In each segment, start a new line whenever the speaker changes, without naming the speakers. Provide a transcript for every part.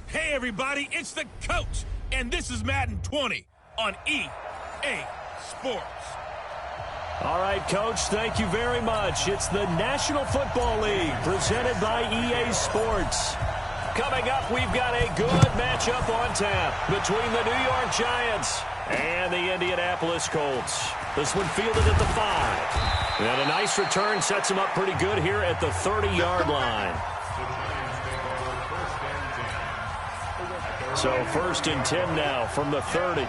Hey, everybody, it's the coach, and this is Madden 20 on EA Sports.
All right, Coach, thank you very much. It's the National Football League presented by EA Sports. Coming up, we've got a good matchup on tap between the New York Giants and the Indianapolis Colts. This one fielded at the 5. And a nice return sets him up pretty good here at the 30-yard line. So 1st and 10 now from the 30.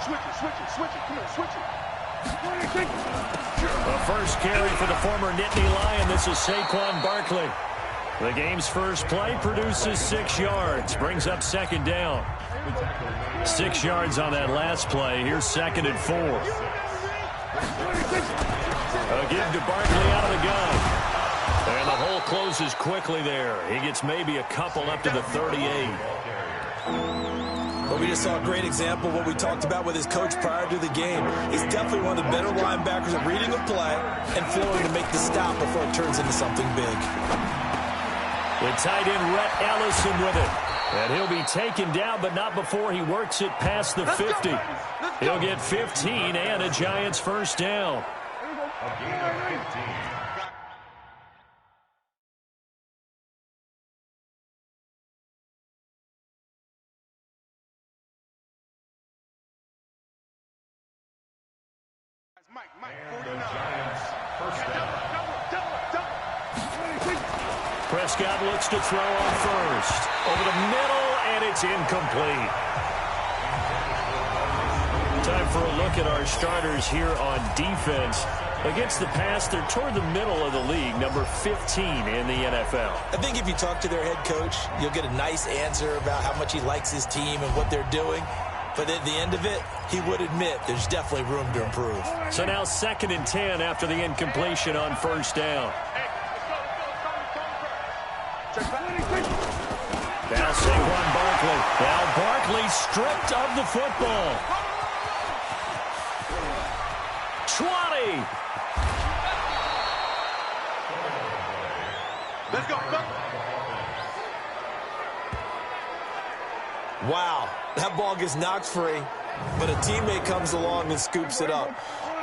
Switch it. Come on, switch it.
The first carry for the former Nittany Lion. This is Saquon Barkley. The game's first play produces 6 yards. Brings up 2nd down. 6 yards on that last play. Here's 2nd and 4. A give to Barkley out of the gun. And the hole closes quickly there. He gets maybe a couple up to the 38.
Well, we just saw a great example of what we talked about with his coach prior to the game. He's definitely one of the better linebackers at reading a play and flowing to make the stop before it turns into something big.
The tight end, Rhett Ellison, with it. And he'll be taken down, but not before he works it past the 50. He'll get 15 and a Giants first down.
Mike, 49.
Prescott looks to throw on first. Over the middle, and it's incomplete. Time for a look at our starters here on defense. Against the pass, they're toward the middle of the league, number 15 in the NFL.
I think if you talk to their head coach, you'll get a nice answer about how much he likes his team and what they're doing. But at the end of it, he would admit there's definitely room to improve.
So now 2nd and 10 after the incompletion on first down. Now Saquon Barkley. Now Barkley stripped of the football. 20.
Let's go.
Wow, that ball gets knocked free, but a teammate comes along and scoops it up.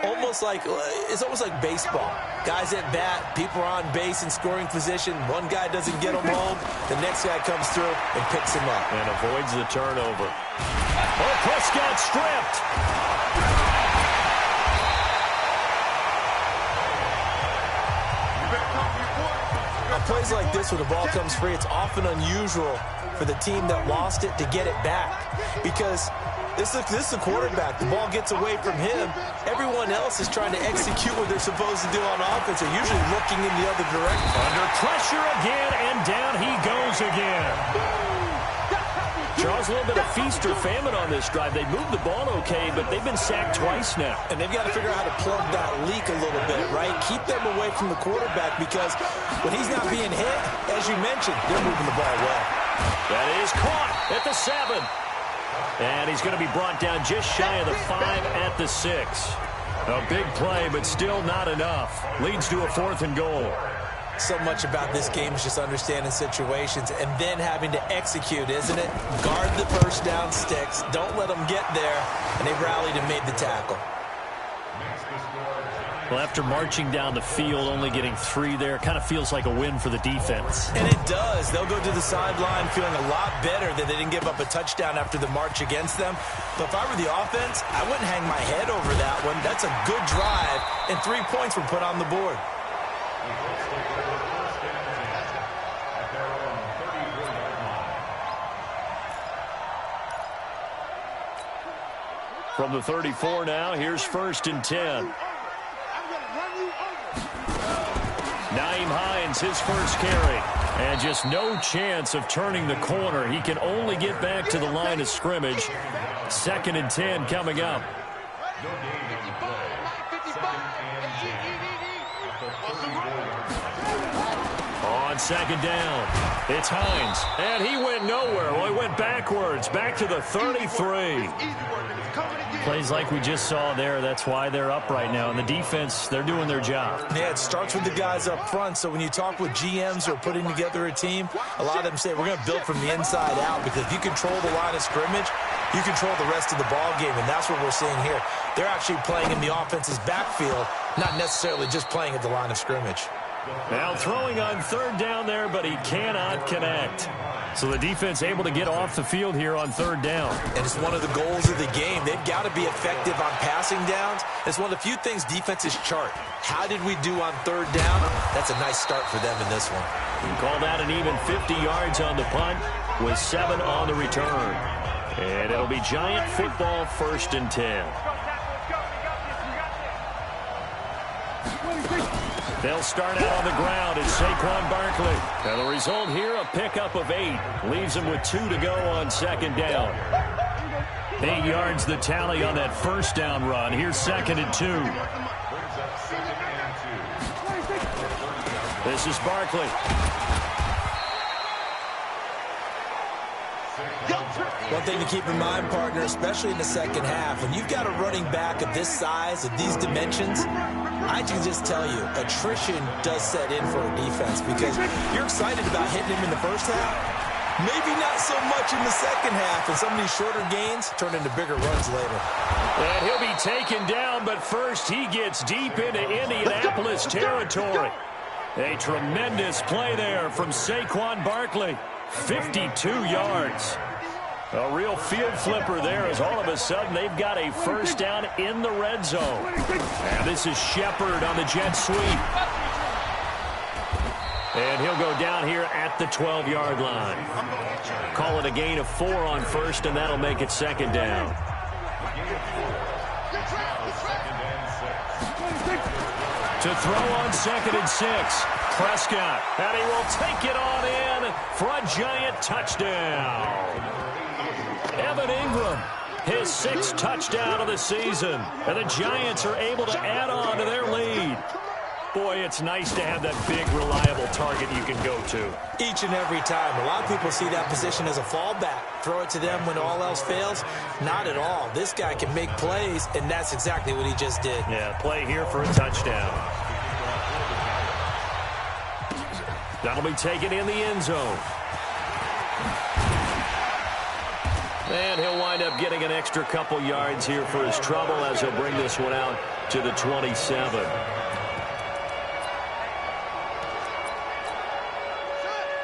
It's almost like baseball. Guys at bat, people are on base in scoring position. One guy doesn't get him home. The next guy comes through and picks him up.
And avoids the turnover. Oh, Prescott stripped.
On plays like this where the ball comes free, it's often unusual for the team that lost it to get it back. Because this is the quarterback. The ball gets away from him. Everyone else is trying to execute what they're supposed to do on offense. They're usually looking in the other direction.
Under pressure again, and down he goes again. Charles, a little bit of feast or famine on this drive. They moved the ball okay, but they've been sacked twice now.
And they've got to figure out how to plug that leak a little bit, right? Keep them away from the quarterback because when he's not being hit, as you mentioned, they're moving the ball well.
That is caught at the 7. And he's going to be brought down just shy of the 5 at the 6. A big play, but still not enough. Leads to a 4th and goal.
So much about this game is just understanding situations and then having to execute, isn't it? Guard the first down sticks. Don't let them get there. And they rallied and made the tackle.
Well, after marching down the field, only getting 3 there, kind of feels like a win for the defense.
And it does. They'll go to the sideline feeling a lot better that they didn't give up a touchdown after the march against them. But if I were the offense, I wouldn't hang my head over that one. That's a good drive, and 3 points were put on the board.
From the 34 now, here's 1st and 10. Naeem Hines, his first carry. And just no chance of turning the corner. He can only get back to the line of scrimmage. 2nd and 10 coming up. On 2nd down, it's Hines. And he went nowhere. Well, he went backwards, back to the 33. Plays like we just saw there, that's why they're up right now. And the defense, they're doing their job.
Yeah, it starts with the guys up front. So when you talk with GMs who are putting together a team, a lot of them say we're going to build from the inside out, because if you control the line of scrimmage, you control the rest of the ball game, and that's what we're seeing here. They're actually playing in the offense's backfield, not necessarily just playing at the line of scrimmage.
Now throwing on third down there, but he cannot connect. So the defense able to get off the field here on third down.
And it's one of the goals of the game. They've got to be effective on passing downs. It's one of the few things defenses chart. How did we do on third down? That's a nice start for them in this one.
You call that an even 50 yards on the punt with 7 on the return. And it'll be Giant football, 1st and 10. They'll start out on the ground. It's Saquon Barkley. And the result here, a pickup of 8. Leaves him with 2 to go on 2nd down. 8 yards the tally on that 1st down run. Here's 2nd and 2. This is Barkley.
One thing to keep in mind, partner, especially in the second half, when you've got a running back of this size, of these dimensions, I can just tell you, attrition does set in for a defense, because you're excited about hitting him in the first half. Maybe not so much in the second half, and some of these shorter gains turn into bigger runs later.
And he'll be taken down, but first he gets deep into Indianapolis territory. A tremendous play there from Saquon Barkley. 52 yards. A real field flipper there, as all of a sudden they've got a 1st down in the red zone. And this is Shepard on the jet sweep. And he'll go down here at the 12-yard line. Call it a gain of 4 on 1st, and that'll make it 2nd down. To throw on 2nd and 6. Prescott, and he will take it on in for a Giant touchdown. Evan Ingram, his 6th touchdown of the season. And the Giants are able to add on to their lead. Boy, it's nice to have that big, reliable target you can go to.
Each and every time. A lot of people see that position as a fallback. Throw it to them when all else fails. Not at all. This guy can make plays, and that's exactly what he just did.
Yeah, play here for a touchdown. That'll be taken in the end zone. And he'll wind up getting an extra couple yards here for his trouble, as he'll bring this one out to the 27.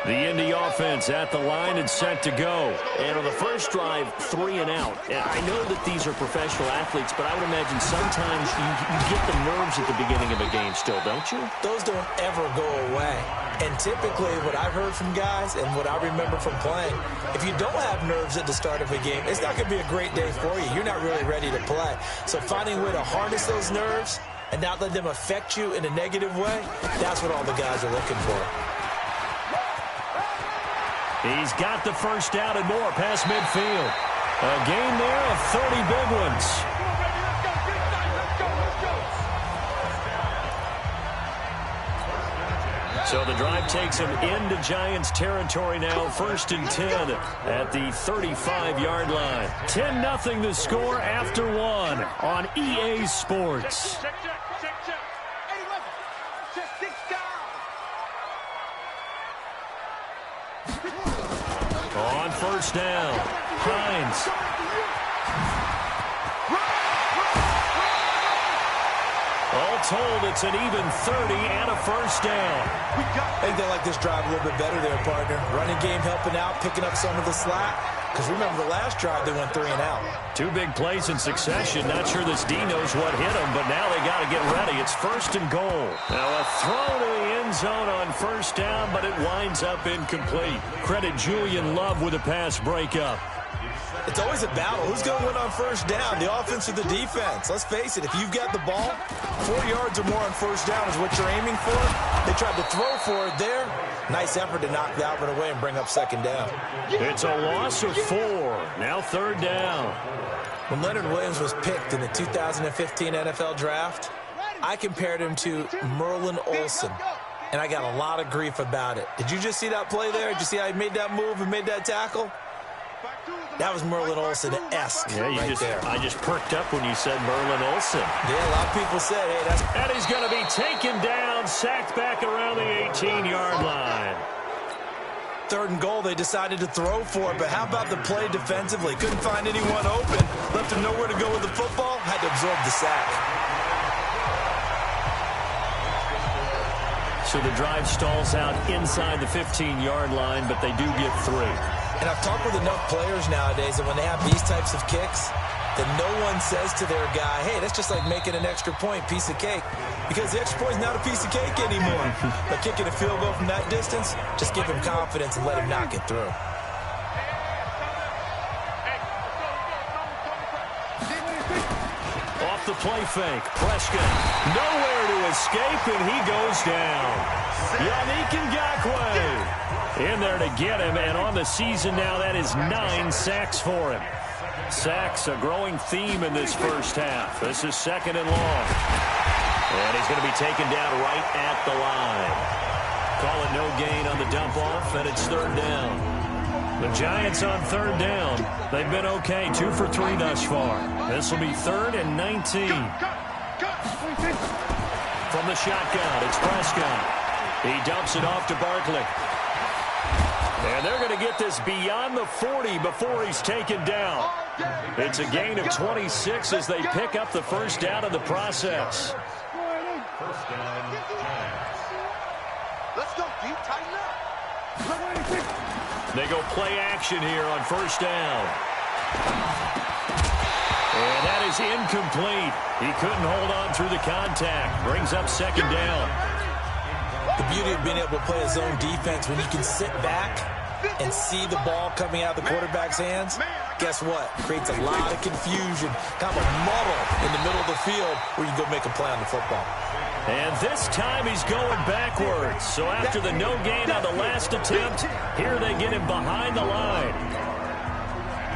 The Indy offense at the line and set to go. And on the first drive, 3 and out. And I know that these are professional athletes, but I would imagine sometimes you get the nerves at the beginning of a game still, don't you?
Those don't ever go away. And typically what I've heard from guys and what I remember from playing, if you don't have nerves at the start of a game, it's not going to be a great day for you. You're not really ready to play. So finding a way to harness those nerves and not let them affect you in a negative way, that's what all the guys are looking for.
He's got the 1st down and more past midfield. A gain there of 30 big ones. So the drive takes him into Giants territory now. 1st and 10 at the 35-yard line. 10-0 the score after 1 on EA Sports. On 1st down, Hines. All told, it's an even 30 and a 1st down.
I think they like this drive a little bit better there, partner. Running game helping out, picking up some of the slack. Because remember, the last drive, they went 3 and out.
2 big plays in succession. Not sure this D knows what hit him, but now they got to get ready. It's 1st and goal. Now a throw to the end zone on 1st down, but it winds up incomplete. Credit Julian Love with a pass breakup.
It's always a battle. Who's going to win on 1st down, the offense or the defense? Let's face it, if you've got the ball, 4 yards or more on 1st down is what you're aiming for. They tried to throw for it there. Nice effort to knock that one away and bring up 2nd down.
It's a loss of 4. Now 3rd down.
When Leonard Williams was picked in the 2015 NFL Draft, I compared him to Merlin Olsen, and I got a lot of grief about it. Did you just see that play there? Did you see how he made that move and made that tackle? That was Merlin Olsen-esque right there.
I just perked up when you said Merlin Olsen.
Yeah, a lot of people said, hey, that's...
And he's going to be taken down, sacked back around the 18-yard line.
3rd and goal, they decided to throw for it, but how about the play defensively? Couldn't find anyone open. Left him nowhere to go with the football. Had to absorb the sack.
So the drive stalls out inside the 15-yard line, but they do get 3.
And I've talked with enough players nowadays that when they have these types of kicks, that no one says to their guy, hey, that's just like making an extra point, piece of cake. Because the extra point is not a piece of cake anymore. But kicking a field goal from that distance, just give him confidence and let him knock it through.
Off the play fake, Prescott nowhere to escape, and he goes down. Yannick Ngakoue in there to get him, and on the season now, that is 9 sacks for him. Sacks, a growing theme in this first half. This is 2nd and long. And he's going to be taken down right at the line. Call it no gain on the dump off, and it's 3rd down. The Giants on 3rd down. They've been okay, 2 for 3 thus far. This will be 3rd and 19. From the shotgun, it's Prescott. He dumps it off to Barkley. And they're going to get this beyond the 40 before he's taken down. It's a gain of 26 as they pick up the 1st down in the process.
Let's go deep, tighten up.
They go play action here on 1st down. And that is incomplete. He couldn't hold on through the contact. Brings up 2nd down.
The beauty of being able to play a zone defense when you can sit back and see the ball coming out of the quarterback's hands, guess what? Creates a lot of confusion, kind of a muddle in the middle of the field where you can go make a play on the football.
And this time he's going backwards. So after the no gain on the last attempt, here they get him behind the line.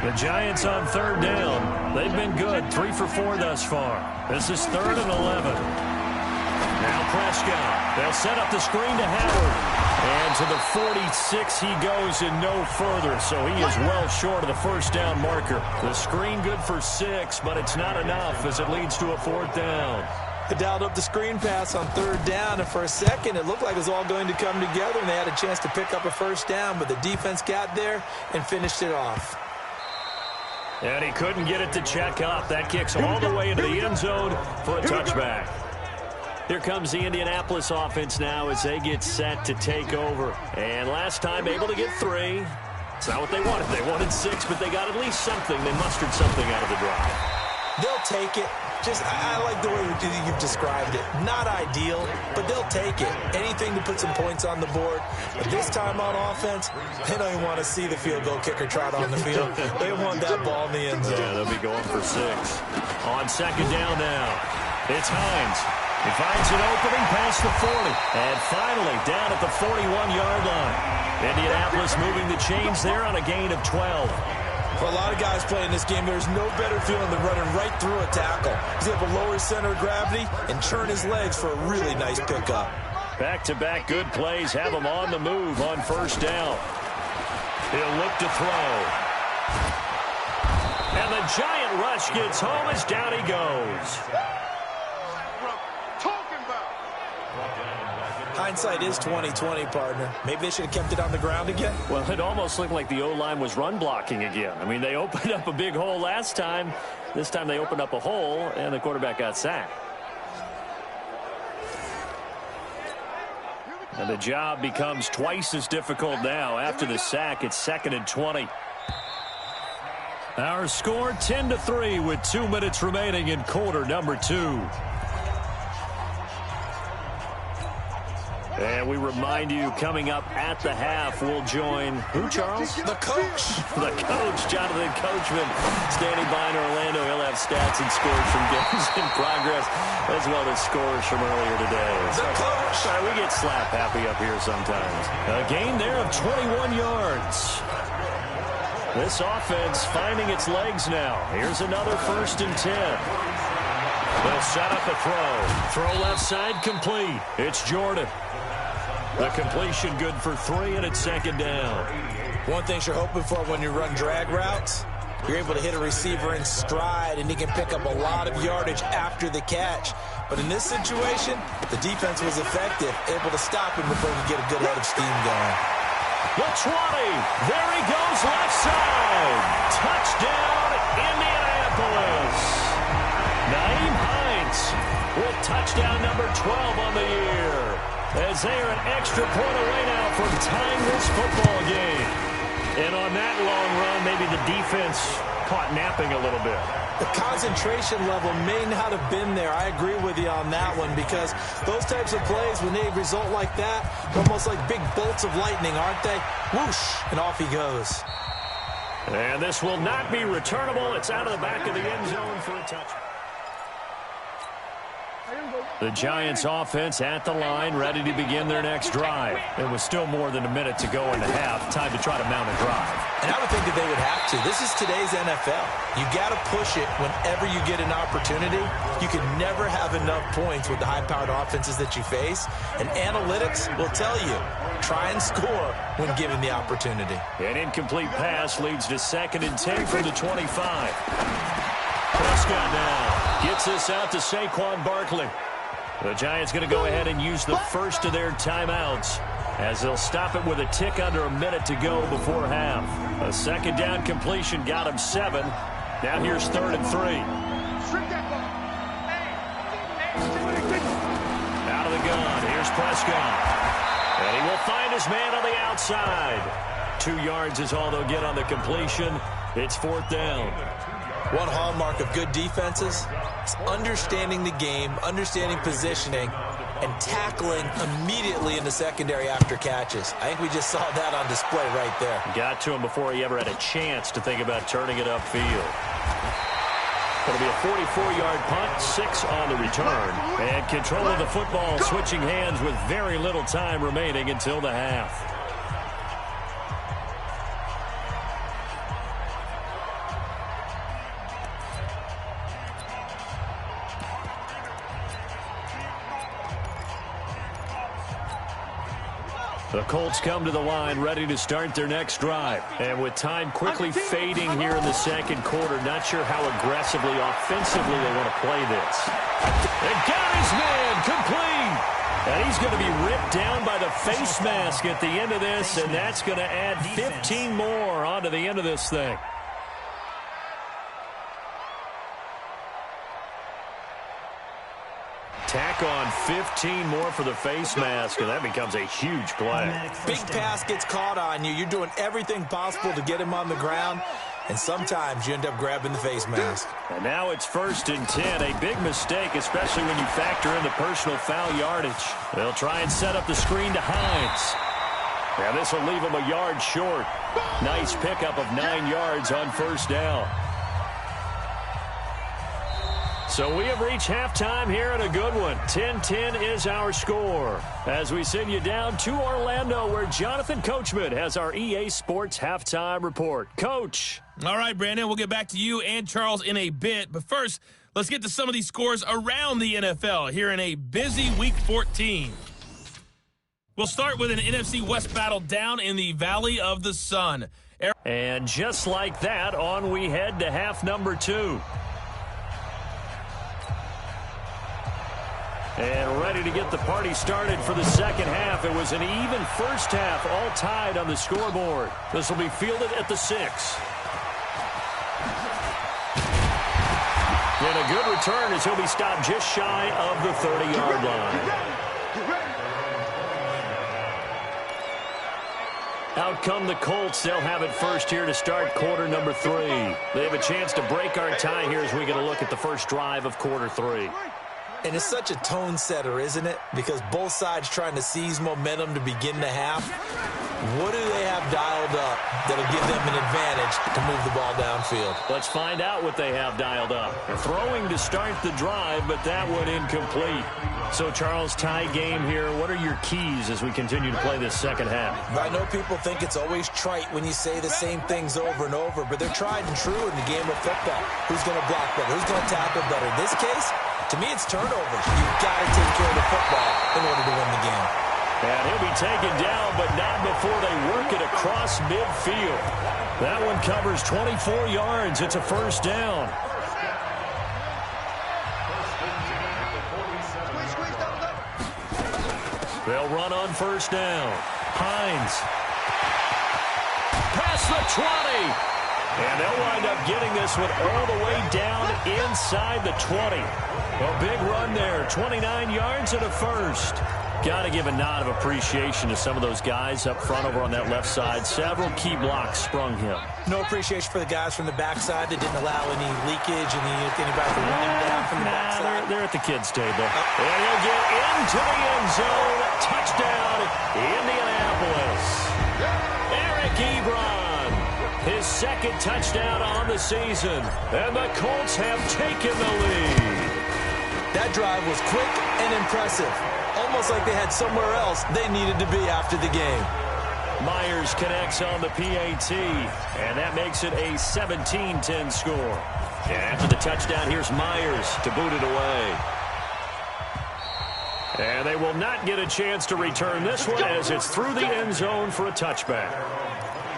The Giants on 3rd down. They've been good, 3 for 4 thus far. This is 3rd and 11. Now Prescott. They'll set up the screen to Howard. And to the 46 he goes and no further. So he is well short of the 1st down marker. The screen good for 6, but it's not enough as it leads to a 4th down.
They dialed up the screen pass on 3rd down, and for a second it looked like it was all going to come together, and they had a chance to pick up a 1st down, but the defense got there and finished it off.
And he couldn't get it to check up. That kicks all the way into the end zone for a touchback. Here comes the Indianapolis offense now as they get set to take over. And last time able to get 3. It's not what they wanted. They wanted 6, but they got at least something. They mustered something out of the drive.
They'll take it. I like the way you've described it. Not ideal, but they'll take it. Anything to put some points on the board. But this time on offense, they don't even want to see the field goal kicker trot on the field. They want that ball in the end zone.
Yeah, they'll be going for 6. On 2nd down now, it's Hines. He finds an opening past the 40. And finally, down at the 41-yard line. Indianapolis moving the chains there on a gain of 12.
For a lot of guys playing this game, there's no better feeling than running right through a tackle. He's able to lower his center of gravity and turn his legs for a really nice pickup.
Back-to-back good plays have him on the move on 1st down. He'll look to throw. And the giant rush gets home as down he goes.
Hindsight is 20/20, partner. Maybe they should have kept it on the ground again.
Well, it almost looked like the O-line was run blocking again. I mean, they opened up a big hole last time. This time they opened up a hole, and the quarterback got sacked. And the job becomes twice as difficult now. After the sack, it's 2nd and 20. Our score 10-3 with 2 minutes remaining in quarter number 2. And we remind you, coming up at the half, we'll join who, Charles?
The coach.
The coach, Jonathan Coachman, standing by in Orlando. He'll have stats and scores from games in progress, as well as scores from earlier today.
The coach.
Sorry, we get slap happy up here sometimes. A gain there of 21 yards. This offense finding its legs now. Here's another 1st and 10. They'll set up a throw. Throw left side complete. It's Jordan. The completion good for 3, and it's 2nd down.
One thing you're hoping for when you run drag routes, you're able to hit a receiver in stride, and he can pick up a lot of yardage after the catch. But in this situation, the defense was effective, able to stop him before he could get a good head of steam going.
The 20. There he goes left side. Touchdown, Indianapolis. Naeem Hines with touchdown number 12 on the year, as they are an extra point away now from tying this football game. And on that long run, maybe the defense caught napping a little bit.
The concentration level may not have been there. I agree with you on that one, because those types of plays, when they result like that, almost like big bolts of lightning, aren't they? Whoosh, and off he goes.
And this will not be returnable. It's out of the back of the end zone for a touchdown. The Giants offense at the line, ready to begin their next drive. It was still more than a minute to go in the half. Time to try to mount a drive.
And I would think that they would have to. This is today's NFL. You got to push it whenever you get an opportunity. You can never have enough points with the high-powered offenses that you face. And analytics will tell you, try and score when given the opportunity.
An incomplete pass leads to 2nd and 10 from the 25. Prescott now gets this out to Saquon Barkley. The Giants going to go ahead and use the first of their timeouts, as they'll stop it with a tick under a minute to go before half. A 2nd down completion got him 7. Now here's 3rd and 3. Out of the gun. Here's Prescott. And he will find his man on the outside. 2 yards is all they'll get on the completion. It's 4th down.
One hallmark of good defenses is understanding the game, understanding positioning, and tackling immediately in the secondary after catches. I think we just saw that on display right there.
Got to him before he ever had a chance to think about turning it upfield. It'll be a 44-yard punt, 6 on the return. And control of the football switching hands with very little time remaining until the half. The Colts come to the line ready to start their next drive. And with time quickly fading here in the 2nd quarter, not sure how aggressively, offensively they want to play this. They got his man complete. And he's going to be ripped down by the face mask at the end of this, and that's going to add 15 more onto the end of this thing. Tack on 15 more for the face mask, and that becomes a huge play.
Big pass gets caught on you. You're doing everything possible to get him on the ground, and sometimes you end up grabbing the face mask.
And now it's 1st and 10. A big mistake, especially when you factor in the personal foul yardage. They'll try and set up the screen to Hines. Now this will leave him a yard short. Nice pickup of 9 yards on 1st down. So we have reached halftime here, and a good one. 10-10 is our score, as we send you down to Orlando, where Jonathan Coachman has our EA Sports halftime report. Coach.
All right, Brandon, we'll get back to you and Charles in a bit. But first, let's get to some of these scores around the NFL here in a busy Week 14. We'll start with an NFC West battle down in the Valley of the Sun.
And just like that, on we head to half number 2. And ready to get the party started for the 2nd half. It was an even first half, all tied on the scoreboard. This will be fielded at the 6. And a good return as he'll be stopped just shy of the 30-yard line. Out come the Colts. They'll have it first here to start quarter number 3. They have a chance to break our tie here as we get a look at the first drive of quarter 3.
And it's such a tone setter, isn't it? Because both sides trying to seize momentum to begin the half. What do they have dialed up that'll give them an advantage to move the ball downfield?
Let's find out what they have dialed up. Throwing to start the drive, but that one incomplete. So, Charles, tie game here. What are your keys as we continue to play this 2nd half?
I know people think it's always trite when you say the same things over and over, but they're tried and true in the game of football. Who's going to block better? Who's going to tackle better? In this case, to me, it's turnovers. You've got to take care of the football in order to win the game.
And he'll be taken down, but not before they work it across midfield. That one covers 24 yards. It's a first down. They'll run on first down. Hines. Past the 20. And they'll wind up getting this one all the way down inside the 20. A big run there. 29 yards and a first. Got to give a nod of appreciation to some of those guys up front over on that left side. Several key blocks sprung him.
No appreciation for the guys from the backside that didn't allow any leakage and anybody to run him down from the backside.
They're at the kids' table. And he'll get into the end zone. Touchdown, Indianapolis. Eric Ebron, his second touchdown on the season. And the Colts have taken the lead.
That drive was quick and impressive. Almost like they had somewhere else they needed to be after the game.
Myers connects on the PAT, and that makes it a 17-10 score. And after the touchdown, here's Myers to boot it away. And they will not get a chance to return this one as it's through the end zone for a touchback.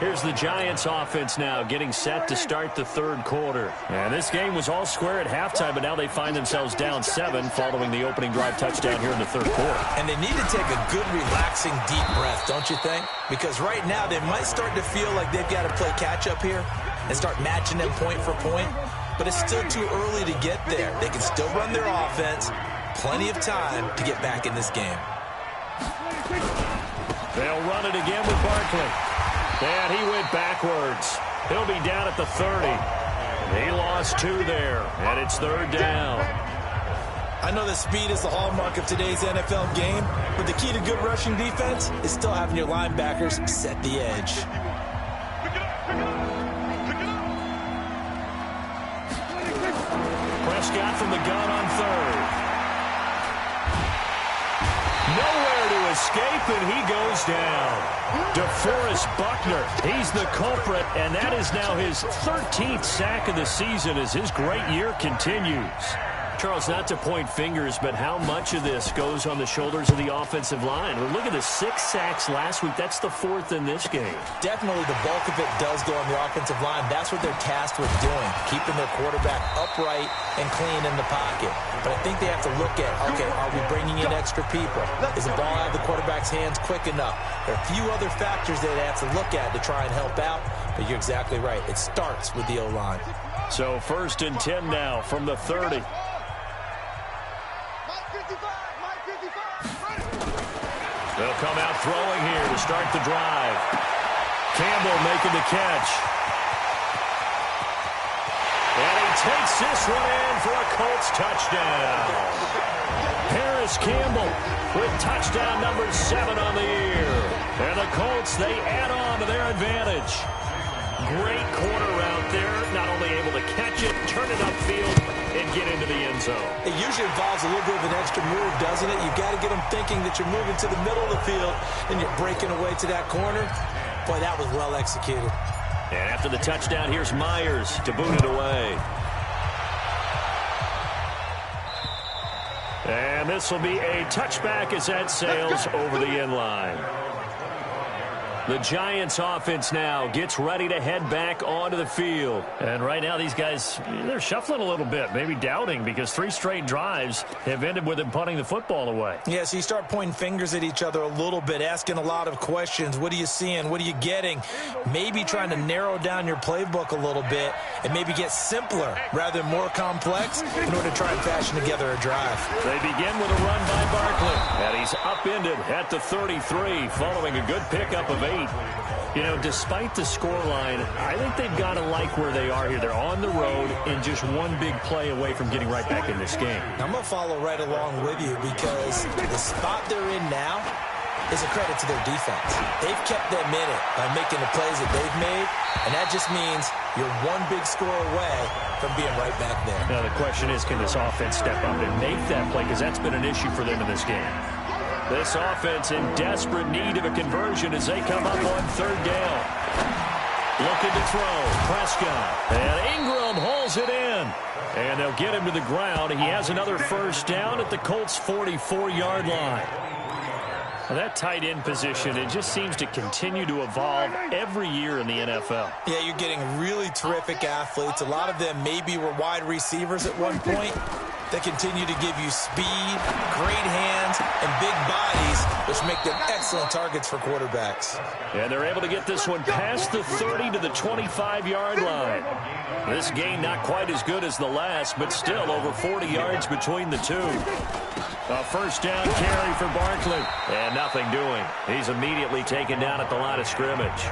Here's the Giants offense now getting set to start the third quarter. And this game was all square at halftime, but now they find themselves down 7 following the opening drive touchdown here in the third quarter.
And they need to take a good, relaxing, deep breath, don't you think? Because right now they might start to feel like they've got to play catch-up here and start matching them point for point. But it's still too early to get there. They can still run their offense. Plenty of time to get back in this game.
They'll run it again with Barkley. And he went backwards. He'll be down at the 30. He lost 2 there, and it's third down.
I know that speed is the hallmark of today's NFL game, but the key to good rushing defense is still having your linebackers set the edge.
Prescott from the gun on third. Nowhere to escape, and he goes down. DeForest Buckner, he's the culprit, and that is now his 13th sack of the season as his great year continues. Charles, not to point fingers, but how much of this goes on the shoulders of the offensive line? Well, look at the 6 sacks last week. That's the 4th in this game.
Definitely the bulk of it does go on the offensive line. That's what they're tasked with doing, keeping their quarterback upright and clean in the pocket. But I think they have to look at, okay, are we bringing in extra people? Is the ball out of the quarterback's hands quick enough? There are a few other factors that they have to look at to try and help out, but you're exactly right. It starts with the O-line.
So 1st and 10 now from the 30. They'll come out throwing here to start the drive. Campbell making the catch. And he takes this one in for a Colts touchdown. Harris Campbell with touchdown number 7 on the year. And the Colts, they add on to their advantage. Great corner route there. Not only able to catch it, turn it upfield, and get into the end zone.
It usually involves a little bit of an extra move, doesn't it? You've got to get them thinking that you're moving to the middle of the field and you're breaking away to that corner. Boy, that was well executed.
And after the touchdown, here's Myers to boot it away. And this will be a touchback as that sails over the end line. The Giants offense now gets ready to head back onto the field. And right now these guys, they're shuffling a little bit, maybe doubting, because 3 straight drives have ended with them punting the football away.
Yeah, so you start pointing fingers at each other a little bit, asking a lot of questions. What are you seeing? What are you getting? Maybe trying to narrow down your playbook a little bit and maybe get simpler rather than more complex in order to try and fashion together a drive.
They begin with a run by Barkley. And he's upended at the 33 following a good pickup of 8. You know, despite the scoreline, I think they've got to like where they are here. They're on the road and just one big play away from getting right back in this game.
I'm going to follow right along with you because the spot they're in now is a credit to their defense. They've kept them in it by making the plays that they've made, and that just means you're one big score away from being right back there.
Now, the question is, can this offense step up and make that play? Because that's been an issue for them in this game. This offense in desperate need of a conversion as they come up on 3rd down. Looking to throw. Prescott. And Ingram hauls it in. And they'll get him to the ground. He has another 1st down at the Colts' 44-yard line. Well, that tight end position, it just seems to continue to evolve every year in the NFL.
Yeah, you're getting really terrific athletes. A lot of them maybe were wide receivers at one point. They continue to give you speed, great hands, and big bodies, which make them excellent targets for quarterbacks.
And they're able to get this one past the 30 to the 25-yard line. This gain not quite as good as the last, but still over 40 yards between the two. A first down carry for Barkley. And nothing doing. He's immediately taken down at the line of scrimmage.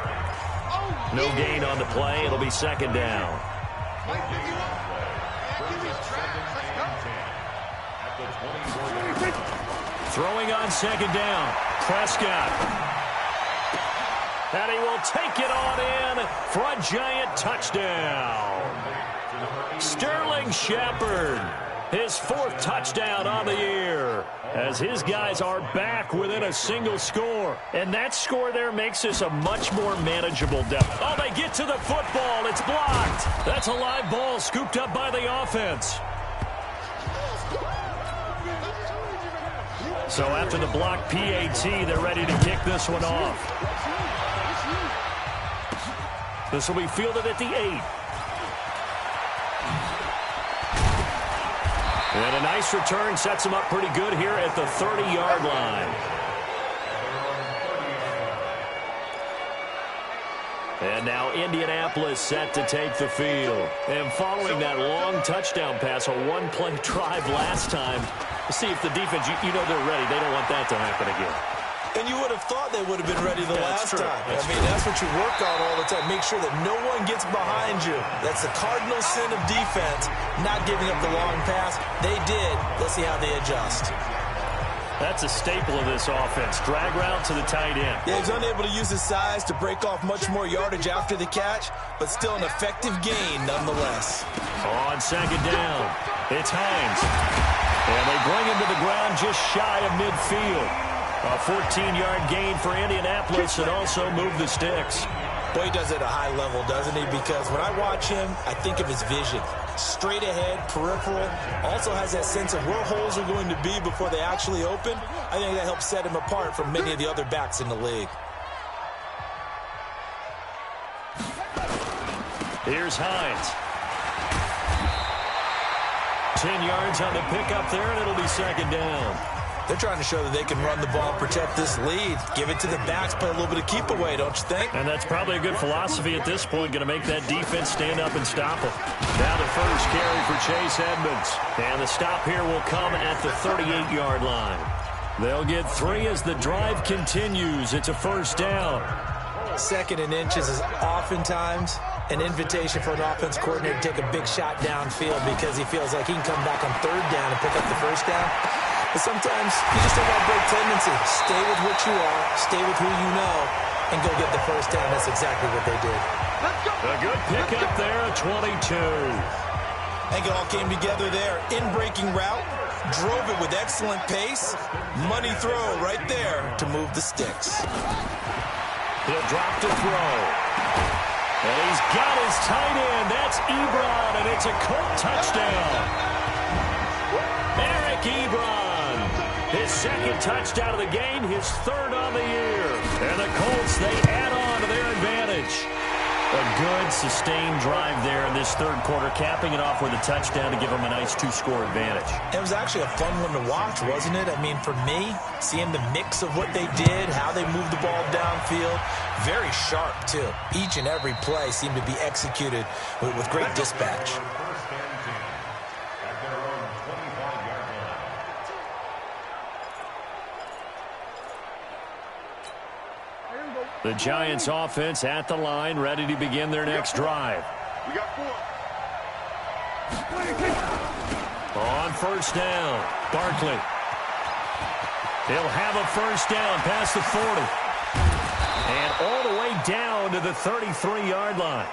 No gain on the play. It'll be second down. Throwing on second down. Prescott. And he will take it on in for a giant touchdown. Sterling Shepard. His fourth touchdown on the year as his guys are back within a single score. And that score there makes this a much more manageable depth. Oh, they get to the football. It's blocked. That's a live ball scooped up by the offense. So after the block PAT, they're ready to kick this one off. This will be fielded at the 8. And a nice return sets him up pretty good here at the 30-yard line. And now Indianapolis set to take the field. And following that long touchdown pass, a one-play drive last time, see if the defense, you know they're ready. They don't want that to happen again.
And you would have thought they would have been ready the last time. That's what you work on all the time. Make sure that no one gets behind you. That's the cardinal sin of defense, not giving up the long pass. They did. Let's see how they adjust.
That's a staple of this offense. Drag route to the tight end.
Yeah, he's unable to use his size to break off much more yardage after the catch, but still an effective gain nonetheless.
On second down, it's Hines. And they bring him to the ground just shy of midfield. A 14-yard gain for Indianapolis and also move the sticks.
Boy, he does it at a high level, doesn't he? Because when I watch him, I think of his vision. Straight ahead, peripheral. Also has that sense of where holes are going to be before they actually open. I think that helps set him apart from many of the other backs in the league.
Here's Hines. 10 yards on the pickup there, and it'll be second down.
They're trying to show that they can run the ball and protect this lead. Give it to the backs, play a little bit of keep away, don't you think?
And that's probably a good philosophy at this point, going to make that defense stand up and stop them. Now the first carry for Chase Edmonds. And the stop here will come at the 38-yard line. They'll get 3 as the drive continues. It's a first down.
Second and inches is oftentimes an invitation for an offense coordinator to take a big shot downfield because he feels like he can come back on third down and pick up the first down. But sometimes you just don't have a great tendency. Stay with what you are, stay with who you know, and go get the first down. That's exactly what they did.
A good pickup there at 22.
I think it all came together there. In-breaking route, drove it with excellent pace. Money throw right there to move the sticks.
He'll drop to throw. And he's got his tight end. That's Ebron, and it's a Colt touchdown. Eric Ebron. His second touchdown of the game, his third on the year. And the Colts, they add on to their advantage. A good, sustained drive there in this third quarter, capping it off with a touchdown to give them a nice 2-score advantage.
It was actually a fun one to watch, wasn't it? I mean, for me, seeing the mix of what they did, how they moved the ball downfield, very sharp, too. Each and every play seemed to be executed with great dispatch.
The Giants offense at the line, ready to begin their next drive.
We got 4.
On first down, Barkley. He'll have a first down past the 40. And all the way down to the 33-yard line.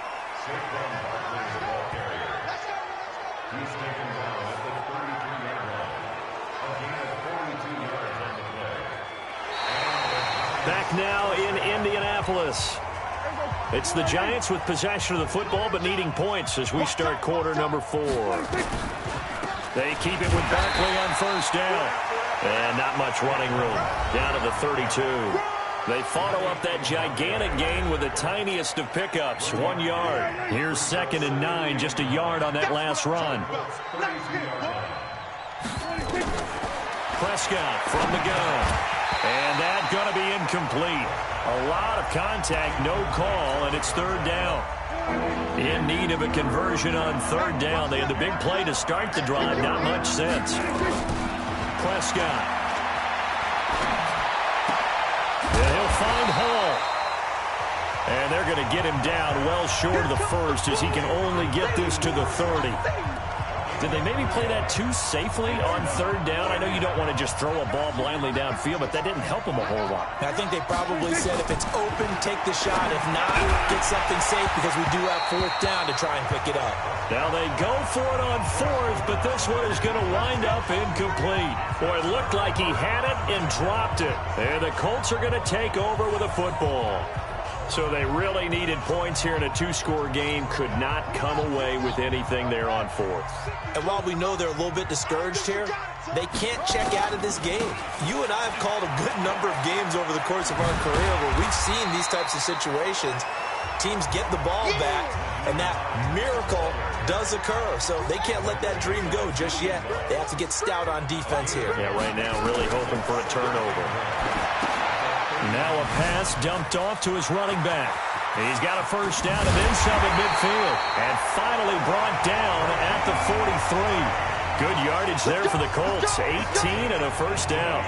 Back now in Indianapolis. It's the Giants with possession of the football but needing points as we start quarter number 4. They keep it with Barkley on first down. And not much running room. Down to the 32. They follow up that gigantic gain with the tiniest of pickups, 1 yard. Here's 2nd and 9, just a yard on that last run. Prescott from the gun. And that's going to be incomplete. A lot of contact, no call, and it's 3rd down. In need of a conversion on 3rd down. They had the big play to start the drive, not much sense. Prescott. And he'll find Hall. And they're going to get him down well short of the first as he can only get this to the 30. Did they maybe play that too safely on 3rd down? I know you don't want to just throw a ball blindly downfield, but that didn't help them a whole lot.
I think they probably said if it's open, take the shot. If not, get something safe because we do have 4th down to try and pick it up.
Now they go for it on 4th, but this one is going to wind up incomplete. Boy, it looked like he had it and dropped it. And the Colts are going to take over with a football. So they really needed points here in a 2-score game. Could not come away with anything there on 4th.
And while we know they're a little bit discouraged here, they can't check out of this game. You and I have called a good number of games over the course of our career where we've seen these types of situations. Teams get the ball back, and that miracle does occur. So they can't let that dream go just yet. They have to get stout on defense here.
Yeah, right now really hoping for a turnover. Now a pass dumped off to his running back. He's got a 1st down and then some at midfield. And finally brought down at the 43. Good yardage there for the Colts. 18 and a 1st down.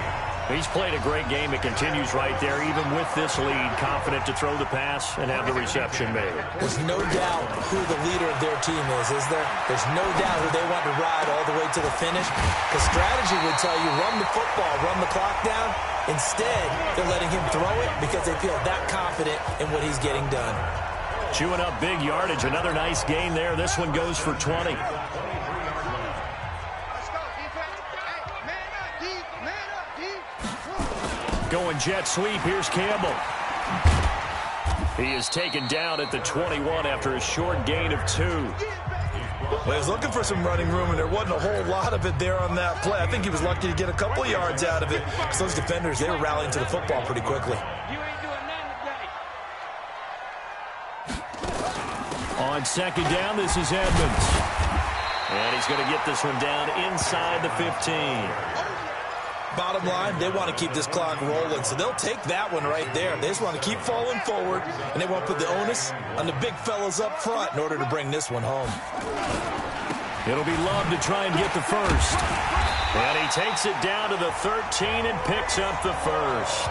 He's played a great game. It continues right there, even with this lead. Confident to throw the pass and have the reception made.
There's no doubt who the leader of their team is there? There's no doubt who they want to ride all the way to the finish. The strategy would tell you, run the football, run the clock down. Instead, they're letting him throw it because they feel that confident in what he's getting done.
Chewing up big yardage. Another nice gain there. This one goes for 20. Going jet sweep. Here's Campbell. He is taken down at the 21 after a short gain of 2.
Well, he was looking for some running room, and there wasn't a whole lot of it there on that play. I think he was lucky to get a couple of yards out of it because those defenders, they were rallying to the football pretty quickly.
On 2nd down, this is Edmonds. And he's going to get this one down inside the 15.
Bottom line, they want to keep this clock rolling, so they'll take that one right there. They just want to keep falling forward, and they want to put the onus on the big fellas up front in order to bring this one home.
It'll be Love to try and get the 1st. And he takes it down to the 13 and picks up the 1st.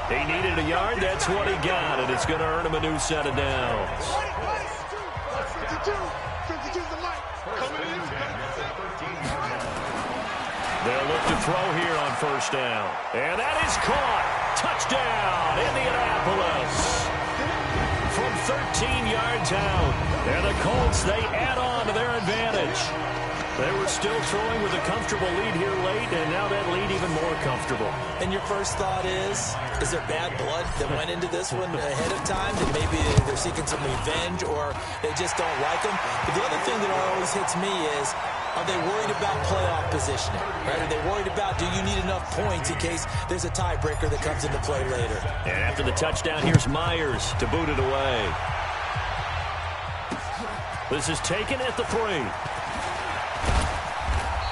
He needed a yard. That's what he got, and it's going to earn him a new set of downs. They'll look to throw here on 1st down. And that is caught. Touchdown, Indianapolis. From 13 yards out. And the Colts, they add on to their advantage. They were still throwing with a comfortable lead here late, and now that lead even more comfortable.
And your first thought is there bad blood that went into this one ahead of time? That maybe they're seeking some revenge or they just don't like them? But the other thing that always hits me is, are they worried about playoff positioning? Right? Are they worried about, do you need enough points in case there's a tiebreaker that comes into play later?
And after the touchdown, here's Myers to boot it away. This is taken at the 3.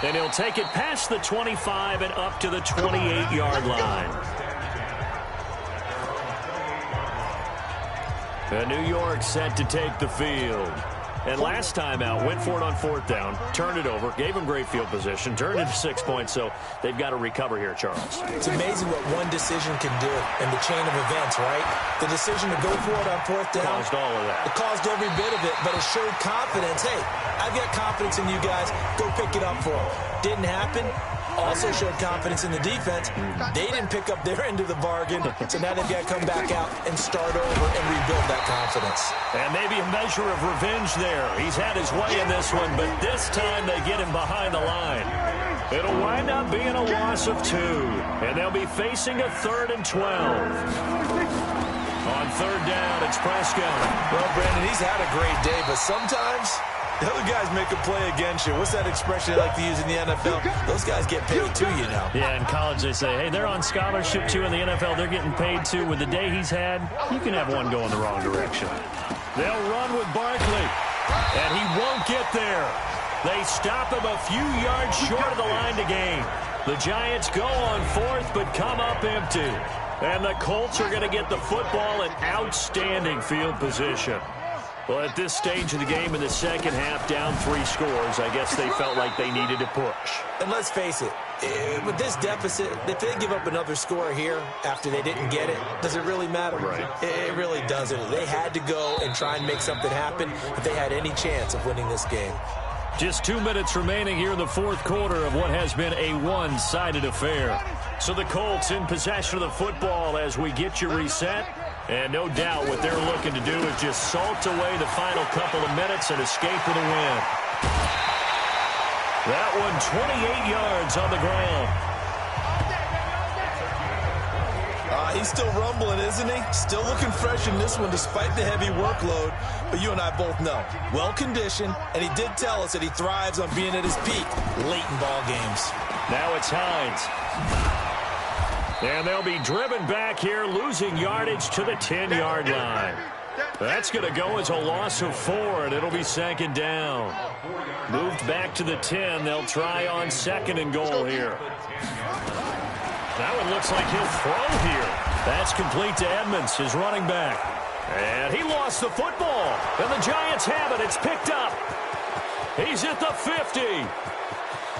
And he'll take it past the 25 and up to the 28-yard line. And New York set to take the field. And last time out, went for it on 4th down, turned it over, gave him great field position, turned it to 6 points, so they've got to recover here, Charles.
It's amazing what one decision can do in the chain of events, right? The decision to go for it on 4th down.
Caused all of that.
It caused every bit of it, but it showed confidence. Hey, I've got confidence in you guys. Go pick it up for them. Didn't happen. Also showed confidence in the defense. They didn't pick up their end of the bargain, so now they've got to come back out and start over and rebuild that confidence.
And maybe a measure of revenge there. He's had his way in this one, but this time they get him behind the line. It'll wind up being a loss of 2, and they'll be facing a 3rd and 12. On 3rd down, it's Prescott.
Well, Brandon, he's had a great day, but sometimes The other guys make a play against you. What's that expression they like to use in the NFL? Those guys get paid too, you know.
Yeah, in college they say, hey, they're on scholarship too. In the NFL, they're getting paid too. With the day he's had, you can have one go in the wrong direction. They'll run with Barkley, and he won't get there. They stop him a few yards short of the line to gain. The Giants go on fourth, but come up empty. And the Colts are going to get the football in outstanding field position. Well, at this stage of the game in the second half, down 3 scores, I guess they felt like they needed to push.
And let's face it, with this deficit, if they give up another score here after they didn't get it, does it really matter?
Right.
It really doesn't. They had to go and try and make something happen if they had any chance of winning this game.
Just 2 minutes remaining here in the fourth quarter of what has been a one-sided affair. So the Colts in possession of the football as we get you reset. And no doubt what they're looking to do is just salt away the final couple of minutes and escape with a win. That one 28 yards on the ground.
He's still rumbling, isn't he? Still looking fresh in this one despite the heavy workload. But you and I both know, well-conditioned, and he did tell us that he thrives on being at his peak late in ball games.
Now it's Hines. And they'll be driven back here, losing yardage to the 10-yard line. That's going to go as a loss of 4, and it'll be second down. Moved back to the 10. They'll try on second and goal here. That one looks like he'll throw here. That's complete to Edmonds, his running back. And he lost the football. And the Giants have it. It's picked up. He's at the 50,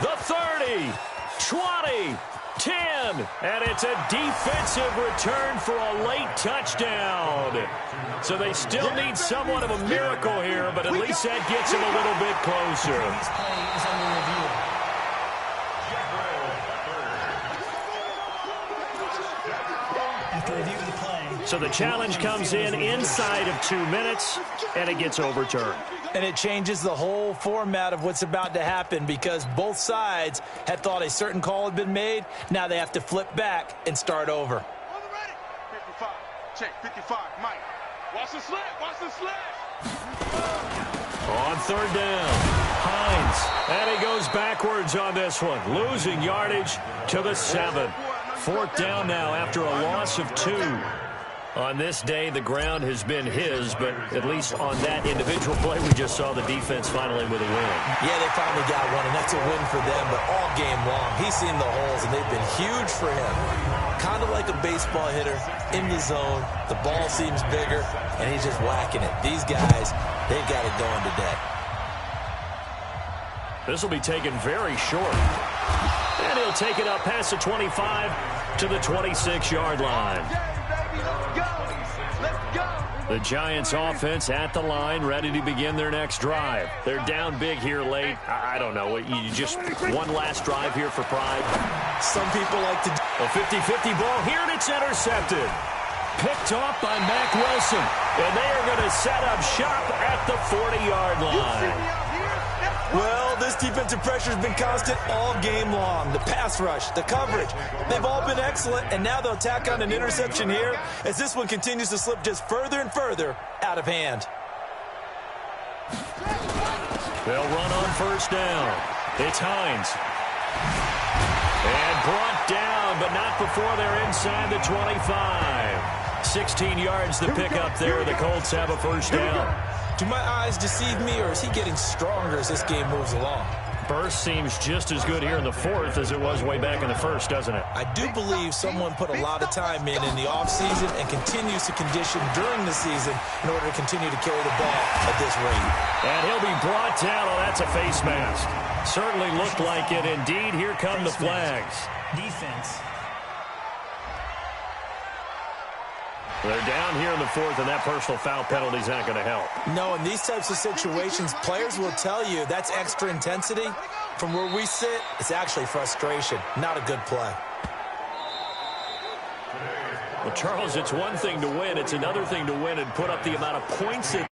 the 30, 20, 10. And it's a defensive return for a late touchdown. So they still need somewhat of a miracle here, but at least that gets them a little bit closer. So the challenge comes in inside of 2 minutes, and it gets overturned.
And it changes the whole format of what's about to happen because both sides had thought a certain call had been made. Now they have to flip back and start over.
55, check, 55, Mike. Watch the slant, watch the slant.
On third down, Hines. And he goes backwards on this one, losing yardage to the 7. Fourth down now after a loss of 2. On this day, the ground has been his, but at least on that individual play, we just saw the defense finally with a win.
Yeah, they finally got one, and that's a win for them, but all game long, he's seen the holes, and they've been huge for him. Kind of like a baseball hitter in the zone. The ball seems bigger, and he's just whacking it. These guys, they've got it going today.
This will be taken very short. And he'll take it up past the 25 to the 26-yard line. The Giants offense at the line, ready to begin their next drive. They're down big here late. I don't know. You just one last drive here for pride.
Some people like to...
A 50-50 ball here, and it's intercepted. Picked off by Mack Wilson. And they are going to set up shop at the 40-yard line.
Well, this defensive pressure has been constant all game long. The pass rush, the coverage, they've all been excellent, and now they'll tack on an interception here as this one continues to slip just further and further out of hand.
They'll run on first down. It's Hines. And brought down, but not before they're inside the 25. 16 yards to pick up there. The Colts have a first down.
Do my eyes deceive me, or is he getting stronger as this game moves along?
Burst seems just as good here in the fourth as it was way back in the first, doesn't it?
I do believe someone put a lot of time in the offseason and continues to condition during the season in order to continue to carry the ball at this rate.
And he'll be brought down. Oh, that's a face mask. Certainly looked like it. Indeed, here come the flags.
Defense.
They're down here in the fourth, and that personal foul penalty is not going to help.
No, in these types of situations, players will tell you that's extra intensity. From where we sit, it's actually frustration, not a good play.
Well, Charles, it's one thing to win. It's another thing to win and put up the amount of points that